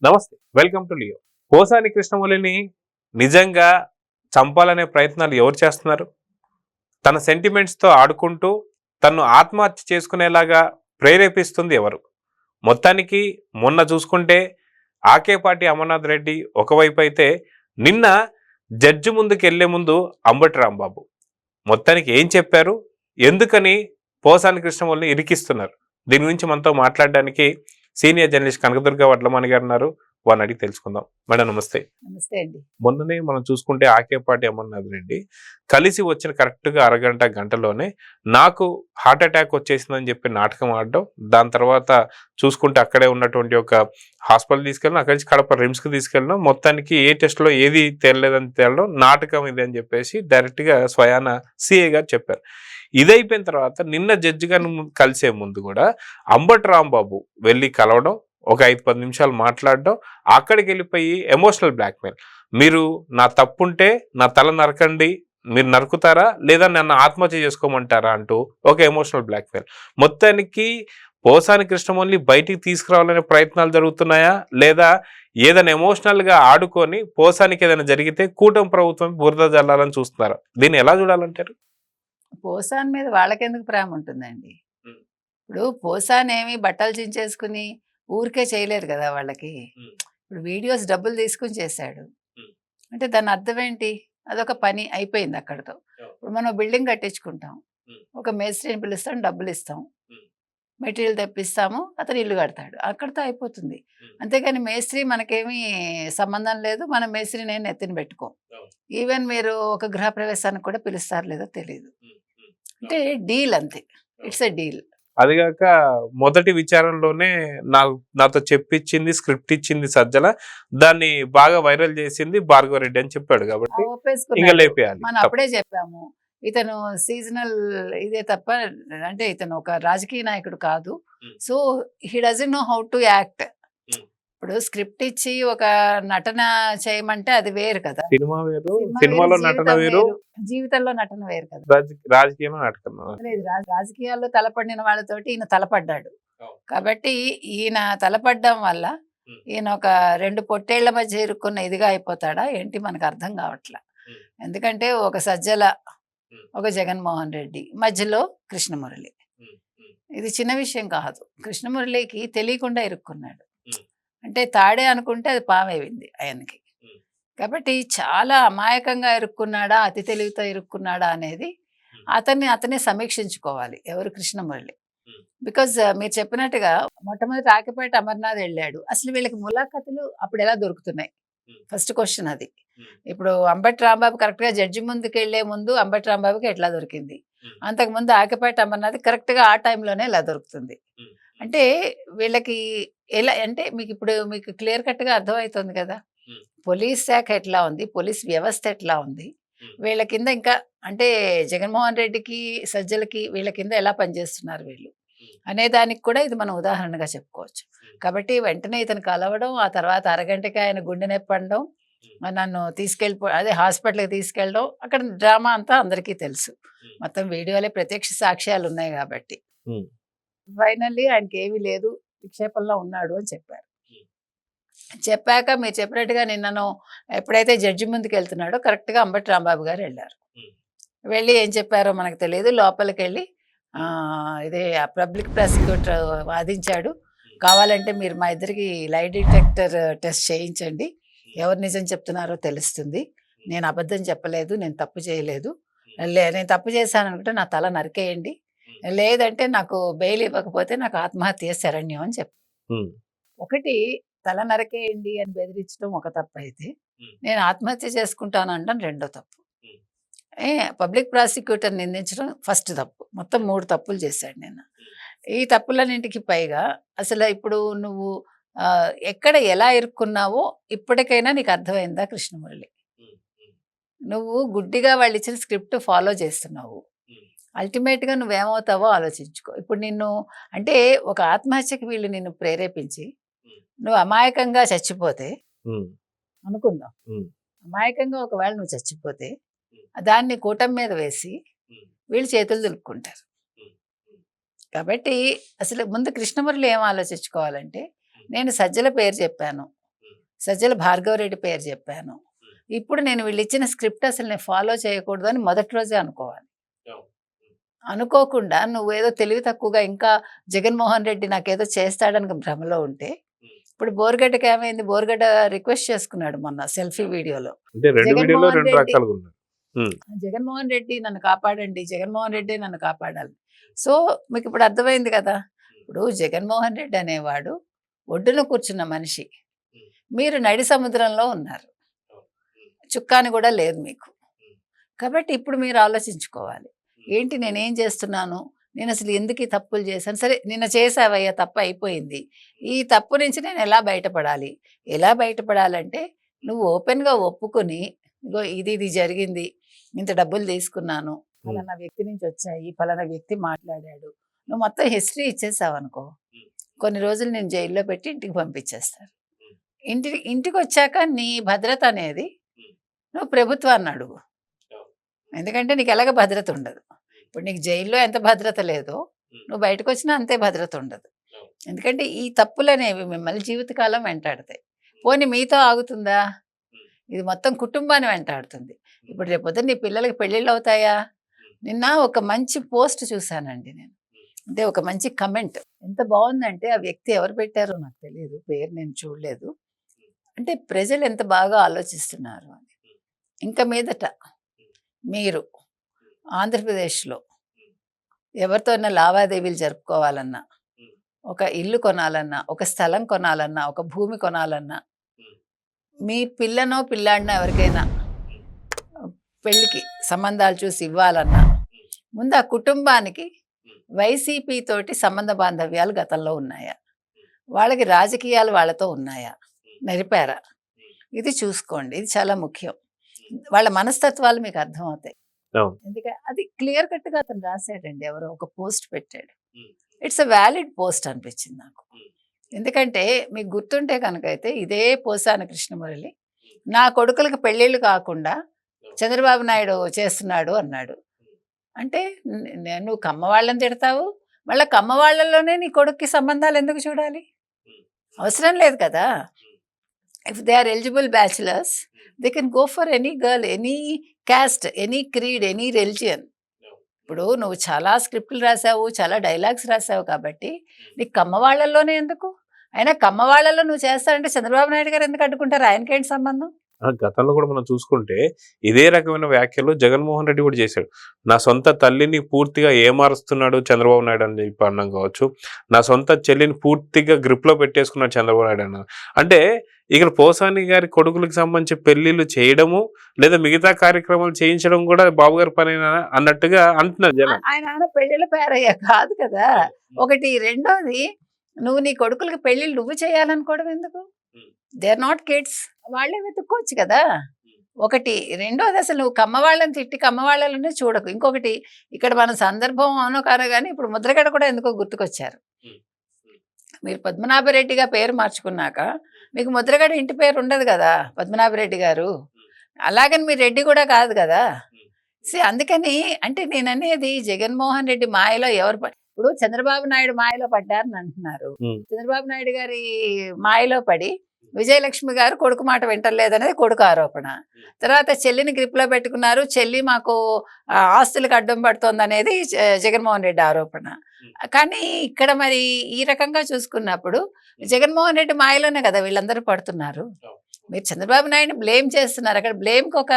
నమస్తే, welcome to Leo. Posani కృష్ణమురళిని నిజంగా చంపాలనే ప్రయత్నాలు ఎవరు చేస్తున్నారు? తన సెంటిమెంట్స్తో ఆడుకుంటూ తను ఆత్మహత్య చేసుకునేలాగా ప్రేరేపిస్తుంది ఎవరు? మొత్తానికి మొన్న చూసుకుంటే ఆకేపాటి అమర్నాథ్ రెడ్డి ఒకవైపు అయితే, నిన్న జడ్జి ముందుకు వెళ్లే ముందు అంబటి రాంబాబు మొత్తానికి ఏం చెప్పారు, ఎందుకని పోసాని కృష్ణమురళిని ఇరికిస్తున్నారు? దీని గురించి మనతో మాట్లాడడానికి సీనియర్ జర్నలిస్ట్ కనకదుర్గ వడ్లమాని గారు ఉన్నారు. వారిని అడిగి తెలుసుకుందాం. మేడం నమస్తే. నమస్తే అండి. మొన్ననే మనం చూసుకుంటే ఆకేపాటి అమర్నాథ్ రెడ్డి కలిసి వచ్చిన కరెక్ట్గా గంటలోనే నాకు హార్ట్ అటాక్ వచ్చేసిందని చెప్పి నాటకం ఆడడం, దాని తర్వాత చూసుకుంటే అక్కడే ఉన్నటువంటి ఒక హాస్పిటల్ తీసుకెళ్ళడం, అక్కడి నుంచి కడప రిమ్స్కి తీసుకెళ్ళడం, మొత్తానికి ఏ టెస్ట్లో ఏది తేలలేదని తేలడం, నాటకం ఇది అని చెప్పేసి డైరెక్ట్గా స్వయాన సిఐ గారు చెప్పారు. ఇదైపోయిన తర్వాత నిన్న జడ్జి గారిని కలిసే ముందు కూడా అంబటి రాంబాబు వెళ్ళి కలవడం, ఒక 5-10 నిమిషాలు మాట్లాడడం, అక్కడికి వెళ్ళిపోయి ఎమోషనల్ బ్లాక్మెయిల్, మీరు నా తప్పుంటే నా తల నరకండి, మీరు నరుకుతారా లేదా నన్ను ఆత్మహత్య చేసుకోమంటారా అంటూ ఒక ఎమోషనల్ బ్లాక్మెయిల్. మొత్తానికి పోసాని కృష్ణమురళిని బయటికి తీసుకురావాలనే ప్రయత్నాలు జరుగుతున్నాయా, లేదా ఏదైనా ఎమోషనల్గా ఆడుకొని పోసానికి ఏదైనా జరిగితే కూటమి ప్రభుత్వం బురద జల్లాలని చూస్తున్నారా? దీన్ని ఎలా చూడాలంటారు? పోసాన్ మీద వాళ్ళకెందుకు ప్రేమ ఉంటుందండి? ఇప్పుడు పోసాన్ ఏమి బట్టలు చించేసుకుని ఊరికే చేయలేరు కదా వాళ్ళకి. ఇప్పుడు వీడియోస్ డబ్బులు తీసుకుని చేశాడు అంటే దాని అర్థం ఏంటి? అదొక పని అయిపోయింది అక్కడితో. ఇప్పుడు మనం బిల్డింగ్ కట్టించుకుంటాం, ఒక మేస్త్రిని పిలుస్తాం, డబ్బులు ఇస్తాం, మెటీరియల్ తెప్పిస్తాము, అతను ఇల్లు కడతాడు, అక్కడితో అయిపోతుంది. అంతేగాని మేస్త్రి మనకేమీ సంబంధం లేదు, మనం మేస్త్రి నేను ఎత్తిన పెట్టుకోం. ఈవెన్ మీరు ఒక గృహప్రవేశానికి కూడా పిలుస్తారు లేదో తెలియదు. అంటే డీల్ అంతే, ఇట్స్ ఎ డీల్. అదిగాక మొదటి విచారణలోనే నాతో చెప్పించింది, స్క్రిప్ట్ ఇచ్చింది సజ్జల, దాన్ని బాగా వైరల్ చేసింది భార్గవరెడ్డి అని చెప్పాడు. కాబట్టి ఇంకా లేపేయాలి. మనం అప్పుడే చెప్పాము, ఇతను సీజనల్ ఇదే తప్ప, అంటే ఇతను ఒక రాజకీయ నాయకుడు కాదు. So he doesn't know how to act. ఇప్పుడు స్క్రిప్ట్ ఇచ్చి ఒక నటన చేయమంటే అది వేరు కదా. సినిమా వేరు, సినిమాలో నటన వేరు, జీవితంలో నటన వేరు కదా. రాజకీయంలో నటన లేదు. రాజకీయాల్లో తలపడిన వాళ్ళతోటి ఈయన తలపడ్డాడు కాబట్టి ఈయన తలపడ్డం వల్ల ఈయన ఒక 2 పొట్టేళ్ల మధ్య ఇరుక్కున్న ఇదిగా అయిపోతాడా ఏంటి మనకు అర్థం కావట్లా. ఎందుకంటే ఒక సజ్జల, ఒక జగన్మోహన్ రెడ్డి, మధ్యలో కృష్ణమురళి. ఇది చిన్న విషయం కాదు. కృష్ణమురళికి తెలియకుండా ఇరుక్కున్నాడు. అంటే తాడే అనుకుంటే అది పామైంది ఆయనకి. కాబట్టి చాలా అమాయకంగా ఇరుక్కున్నాడా, అతి తెలివితో ఇరుక్కున్నాడా అనేది అతనే సమీక్షించుకోవాలి, ఎవరు? కృష్ణమురళి. బికాజ్ మీరు చెప్పినట్టుగా మొట్టమొదటి ఆకిపేట అమర్నాథ్ వెళ్ళాడు. అసలు వీళ్ళకి ములాఖతులు అప్పుడు ఎలా దొరుకుతున్నాయి? ఫస్ట్ క్వశ్చన్ అది. ఇప్పుడు అంబటి రాంబాబు కరెక్ట్గా జడ్జి ముందుకు వెళ్లే ముందు అంబటి రాంబాబుకి ఎట్లా దొరికింది? అంతకుముందు ఆకిపేట అమర్నాథ్ కరెక్ట్గా ఆ టైంలోనే ఎలా దొరుకుతుంది? అంటే వీళ్ళకి ఎలా అంటే మీకు క్లియర్ కట్గా అర్థమవుతుంది కదా. పోలీస్ శాఖ ఎట్లా ఉంది, పోలీస్ వ్యవస్థ ఎట్లా ఉంది, వీళ్ళ కింద ఇంకా అంటే జగన్మోహన్ రెడ్డికి, సజ్జలకి వీళ్ళ కింద ఎలా పనిచేస్తున్నారు వీళ్ళు అనే దానికి కూడా ఇది మనం ఉదాహరణగా చెప్పుకోవచ్చు. కాబట్టి వెంటనే ఇతను కలవడం, ఆ తర్వాత అరగంటకి ఆయన గుండె నొప్పి అనడం, నన్ను అదే హాస్పిటల్కి తీసుకెళ్ళడం, అక్కడ డ్రామా అంతా అందరికీ తెలుసు. మొత్తం వీడియోలే, ప్రత్యక్ష సాక్ష్యాలు ఉన్నాయి కాబట్టి ఫైనల్లీ ఆయనకి ఏమీ లేదు, విక్షేపంలో ఉన్నాడు అని చెప్పారు. చెప్పాక మీరు చెప్పినట్టుగా నిన్నను ఎప్పుడైతే జడ్జి ముందుకు వెళ్తున్నాడో కరెక్ట్గా అంబటి రాంబాబు గారు వెళ్ళారు. వెళ్ళి ఏం చెప్పారో మనకు తెలియదు. లోపలికి వెళ్ళి ఇదే పబ్లిక్ ప్రాసిక్యూటర్ వాదించాడు, కావాలంటే మీరు మా ఇద్దరికి లై డిటెక్టర్ టెస్ట్ చేయించండి, ఎవరు నిజం చెప్తున్నారో తెలుస్తుంది, నేను అబద్ధం చెప్పలేదు, నేను తప్పు చేయలేదు, నేను తప్పు చేశాను అనుకుంటే నా తల నరికేయండి, లేదంటే నాకు బెయిల్ ఇవ్వకపోతే నాకు ఆత్మహత్య శరణ్యం అని చెప్పి. ఒకటి తల నరకేయండి అని బెదిరించడం ఒక తప్పు అయితే, నేను ఆత్మహత్య చేసుకుంటాను అనడం రెండో తప్పు. పబ్లిక్ ప్రాసిక్యూటర్ నిందించడం ఫస్ట్ తప్పు. మొత్తం 3 తప్పులు చేశాడు నిన్న. ఈ తప్పులన్నింటికి పైగా అసలు ఇప్పుడు నువ్వు ఎక్కడ ఎలా ఇరుక్కున్నావో ఇప్పటికైనా నీకు అర్థమైందా కృష్ణమురళి? నువ్వు గుడ్డిగా వాళ్ళు ఇచ్చిన స్క్రిప్ట్ ఫాలో చేస్తున్నావు. అల్టిమేట్గా నువ్వేమవుతావో ఆలోచించుకో. ఇప్పుడు నిన్ను అంటే ఒక ఆత్మహత్యకి వీళ్ళు నిన్ను ప్రేరేపించి నువ్వు అమాయకంగా చచ్చిపోతే అనుకుందాం, అమాయకంగా ఒకవేళ నువ్వు చచ్చిపోతే దాన్ని కూటమి మీద వేసి వీళ్ళు చేతులు దులుపుకుంటారు. కాబట్టి అసలు ముందు కృష్ణమురళి ఏం ఆలోచించుకోవాలంటే, నేను సజ్జల పేరు చెప్పాను, సజ్జల భార్గవరెడ్డి పేరు చెప్పాను. ఇప్పుడు నేను వీళ్ళు ఇచ్చిన స్క్రిప్ట్ అసలు నేను ఫాలో చేయకూడదు అని మొదటి రోజే అనుకోవాలి. అనుకోకుండా నువ్వేదో తెలివి తక్కువగా ఇంకా జగన్మోహన్ రెడ్డి నాకేదో చేస్తాడని భ్రమలో ఉంటే, ఇప్పుడు బోర్గడ్డకి ఏమైంది? బోర్గడ్డ రిక్వెస్ట్ చేసుకున్నాడు మొన్న సెల్ఫీ వీడియోలో, అంటే రెండు వీడియోలో జగన్మోహన్ రెండు రెడ్డి రకాలుగా ఉన్నారు. జగన్మోహన్ రెడ్డి నన్ను కాపాడండి, జగన్మోహన్ రెడ్డి నన్ను కాపాడాలి. సో మీకు ఇప్పుడు అర్థమైంది కదా. ఇప్పుడు జగన్మోహన్ రెడ్డి అనేవాడు ఒడ్డున కూర్చున్న మనిషి, మీరు నడి సముద్రంలో ఉన్నారు, చుక్కాని కూడా లేదు మీకు. కాబట్టి ఇప్పుడు మీరు ఆలోచించుకోవాలి, ఏంటి నేనేం చేస్తున్నాను, నేను అసలు ఎందుకు ఈ తప్పులు చేశాను. సరే నిన్న చేసావయ్యా, తప్పు అయిపోయింది. ఈ తప్పు నుంచి నేను ఎలా బయటపడాలి? ఎలా బయటపడాలంటే నువ్వు ఓపెన్గా ఒప్పుకొని, ఇగో ఇది ఇది జరిగింది, ఇంత డబ్బులు తీసుకున్నాను, ఫలానా వ్యక్తి నుంచి వచ్చాయి, ఫలానా వ్యక్తి మాట్లాడాడు, నువ్వు మొత్తం హిస్టరీ ఇచ్చేసావు అనుకో, కొన్ని రోజులు నేను జైల్లో పెట్టి ఇంటికి పంపించేస్తారు. ఇంటికి వచ్చాక నీ భద్రత అనేది నువ్వు ప్రభుత్వాన్ని అడుగు. ఎందుకంటే నీకు ఎలాగ భద్రత ఉండదు. ఇప్పుడు నీకు జైల్లో ఎంత భద్రత లేదో, నువ్వు బయటకు వచ్చినా అంతే భద్రత ఉండదు. ఎందుకంటే ఈ తప్పులు అనేవి మిమ్మల్ని జీవితకాలం వెంటాడతాయి. పోనీ మీతో ఆగుతుందా? ఇది మొత్తం కుటుంబాన్ని వెంటాడుతుంది. ఇప్పుడు రేపొద్దు నీ పిల్లలకి పెళ్ళిళ్ళు అవుతాయా? నిన్న ఒక మంచి పోస్ట్ చూశానండి నేను, అంటే ఒక మంచి కమెంట్. ఎంత బాగుందంటే, ఆ వ్యక్తి ఎవరు పెట్టారో నాకు తెలియదు, పేరు నేను చూడలేదు. అంటే ప్రజలు ఎంత బాగా ఆలోచిస్తున్నారు అని. ఇంకా మీదట మీరు ఆంధ్రప్రదేశ్లో ఎవరితోనైనా లావాదేవీలు జరుపుకోవాలన్నా, ఒక ఇల్లు కొనాలన్నా, ఒక స్థలం కొనాలన్నా, ఒక భూమి కొనాలన్నా, మీ పిల్లనో పిల్లాడినో ఎవరికైనా పెళ్ళికి సంబంధాలు చూసి ఇవ్వాలన్నా, ముందు ఆ కుటుంబానికి వైసీపీ తోటి సంబంధ బాంధవ్యాలు గతంలో ఉన్నాయా, వాళ్ళకి రాజకీయాలు వాళ్ళతో ఉన్నాయా, నడిపారా, ఇది చూసుకోండి. ఇది చాలా ముఖ్యం. వాళ్ళ మనస్తత్వాలు మీకు అర్థమవుతాయి. ఎందుకంటే అది క్లియర్ కట్గా అతను రాశాడండి, ఎవరో ఒక పోస్ట్ పెట్టాడు. ఇట్స్ అ వ్యాలిడ్ పోస్ట్ అనిపించింది నాకు. ఎందుకంటే మీకు గుర్తుంటే కనుక అయితే, ఇదే పోసాని కృష్ణమురళి నా కొడుకులకు పెళ్ళిళ్ళు కాకుండా చంద్రబాబు నాయుడు చేస్తున్నాడు అన్నాడు. అంటే నువ్వు కమ్మ వాళ్ళని తిడతావు, మళ్ళీ కమ్మ వాళ్ళలోనే నీ కొడుక్కి సంబంధాలు ఎందుకు చూడాలి? అవసరం లేదు కదా. If they are eligible bachelors, they can go for any girl, any caste, any creed, any religion. ఇప్పుడు నువ్వు చాలా స్క్రిప్ట్లు రాసావు, చాలా డైలాగ్స్ రాసావు కాబట్టి నీకు కమ్మ వాళ్ళల్లోనే ఎందుకు? అయినా కమ్మ వాళ్ళలో నువ్వు చేస్తానంటే చంద్రబాబు నాయుడు గారు ఎందుకు అడ్డుకుంటారు? ఆయనకేంటి సంబంధం? గతంలో కూడా మనం చూసుకుంటే ఇదే రకమైన వ్యాఖ్యలు జగన్మోహన్ రెడ్డి కూడా చేశాడు. నా సొంత తల్లిని పూర్తిగా ఏమారుస్తున్నాడు చంద్రబాబు నాయుడు అని చెప్పి అన్నాం కావచ్చు, నా సొంత చెల్లిని పూర్తిగా గ్రిప్లో పెట్టేసుకున్నాడు చంద్రబాబు నాయుడు అన్న. అంటే ఇక్కడ పోసాని గారి కొడుకులకు సంబంధించి పెళ్లిళ్ళు చేయడము లేదా మిగతా కార్యక్రమాలు చేయించడం కూడా బాబు గారి పని అన్నట్టుగా అంటున్నారు జనం. ఆయన పెళ్లిళ్ళ పేరయ్యా కాదు కదా. ఒకటి, రెండోది, నువ్వు నీ కొడుకులకి పెళ్లిళ్ళు నువ్వు చేయాలనుకోవడం ఎందుకు? దే ఆర్ నాట్ కిడ్స్, వాళ్ళే వెతుక్కోవచ్చు కదా. ఒకటి, రెండోది, అసలు నువ్వు కమ్మ వాళ్ళని తిట్టి కమ్మ వాళ్ళనే చూడకు. ఇంకొకటి, ఇక్కడ మన సందర్భం అవునో కానో కానీ ఇప్పుడు ముద్రగడ కూడా ఎందుకో గుర్తుకొచ్చారు. మీరు పద్మనాభరెడ్డిగా పేరు మార్చుకున్నాక మీకు ముద్రగడ ఇంటి పేరు ఉండదు కదా, పద్మనాభరెడ్డి గారు. అలాగని మీరు రెడ్డి కూడా కాదు కదా. అందుకని అంటే నేను అనేది, జగన్మోహన్ రెడ్డి మాయలో ఎవరు ఇప్పుడు చంద్రబాబు నాయుడు మాయలో పడ్డారని అంటున్నారు. చంద్రబాబు నాయుడు గారి మాయలో పడి విజయలక్ష్మి గారు కొడుకు మాట వింటలేదనేది కొడుకు ఆరోపణ. తర్వాత చెల్లిని గ్రిప్లో పెట్టుకున్నారు, చెల్లి మాకు ఆస్తులకు అడ్డం పడుతోంది అనేది జగన్మోహన్ రెడ్డి ఆరోపణ. కానీ ఇక్కడ మరి ఈ రకంగా చూసుకున్నప్పుడు జగన్మోహన్ రెడ్డి మాయలోనే కదా వీళ్ళందరూ పడుతున్నారు. మీరు చంద్రబాబు నాయుడిని బ్లేమ్ చేస్తున్నారు, అక్కడ బ్లేమ్కి ఒక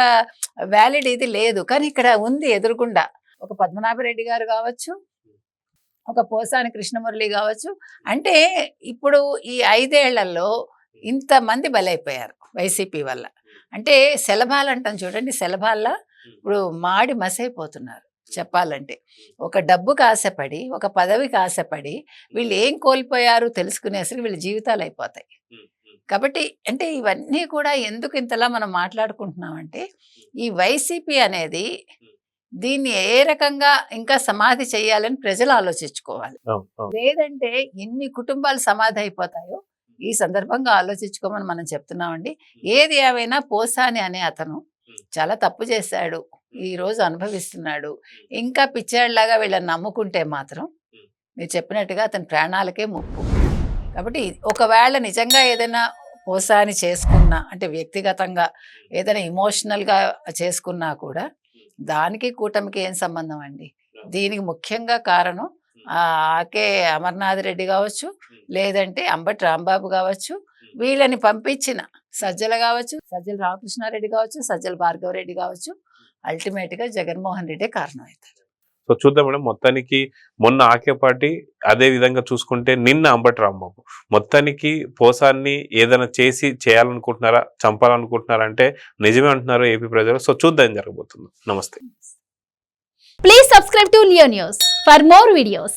వ్యాలిడ్ ఇది లేదు. కానీ ఇక్కడ ఉంది ఎదురుగుండా ఒక పద్మనాభరెడ్డి గారు కావచ్చు, ఒక పోసాని కృష్ణమురళి కావచ్చు. అంటే ఇప్పుడు ఈ 5 ఏళ్లలో ఇంతమంది బలైపోయారు వైసీపీ వల్ల. అంటే శలభాలు అంటాం చూడండి, శలభాల్లా ఇప్పుడు మాడి మసైపోతున్నారు చెప్పాలంటే. ఒక డబ్బుకి ఆశపడి, ఒక పదవికి ఆశపడి వీళ్ళు ఏం కోల్పోయారు తెలుసుకునేసరికి వీళ్ళ జీవితాలు అయిపోతాయి. కాబట్టి అంటే ఇవన్నీ కూడా ఎందుకు ఇంతలా మనం మాట్లాడుకుంటున్నామంటే, ఈ వైసీపీ అనేది దీన్ని ఏ రకంగా ఇంకా సమాధి చేయాలని ప్రజలు ఆలోచించుకోవాలి. లేదంటే ఎన్ని కుటుంబాలు సమాధి అయిపోతాయో ఈ సందర్భంగా ఆలోచించుకోమని మనం చెప్తున్నామండి. ఏది ఏమైనా పోసాని అనే అతను చాలా తప్పు చేశాడు, ఈ రోజు అనుభవిస్తున్నాడు. ఇంకా పిచ్చాడిలాగా వీళ్ళని నమ్ముకుంటే మాత్రం మీరు చెప్పినట్టుగా అతని ప్రాణాలకే ముప్పు. కాబట్టి ఒకవేళ నిజంగా ఏదైనా పోసాని చేసుకున్నా అంటే వ్యక్తిగతంగా ఏదైనా ఇమోషనల్గా చేసుకున్నా కూడా దానికి కూటమికి ఏం సంబంధం అండి? దీనికి ముఖ్యంగా కారణం ఆకే అమర్నాథ్ రెడ్డి కావచ్చు, లేదంటే అంబటి రాంబాబు కావచ్చు, వీళ్ళని పంపించిన సజ్జల కావచ్చు, సజ్జల రామకృష్ణారెడ్డి కావచ్చు, సజ్జల భార్గవరెడ్డి కావచ్చు, అల్టిమేట్గా జగన్మోహన్ రెడ్డే కారణం అవుతారు. సో చూద్దాం మేడం, మొత్తానికి మొన్న ఆకే పార్టీ, అదే విధంగా చూసుకుంటే నిన్న అంబటి రాంబాబు, మొత్తానికి పోసాన్ని ఏదైనా చేయాలనుకుంటున్నారా, చంపాలనుకుంటున్నారా అంటే నిజమే అంటున్నారు ఏపీ ప్రజలు. సో చూద్దాం ఏం జరగబోతుందో. నమస్తే. Please subscribe to Leo News for more videos.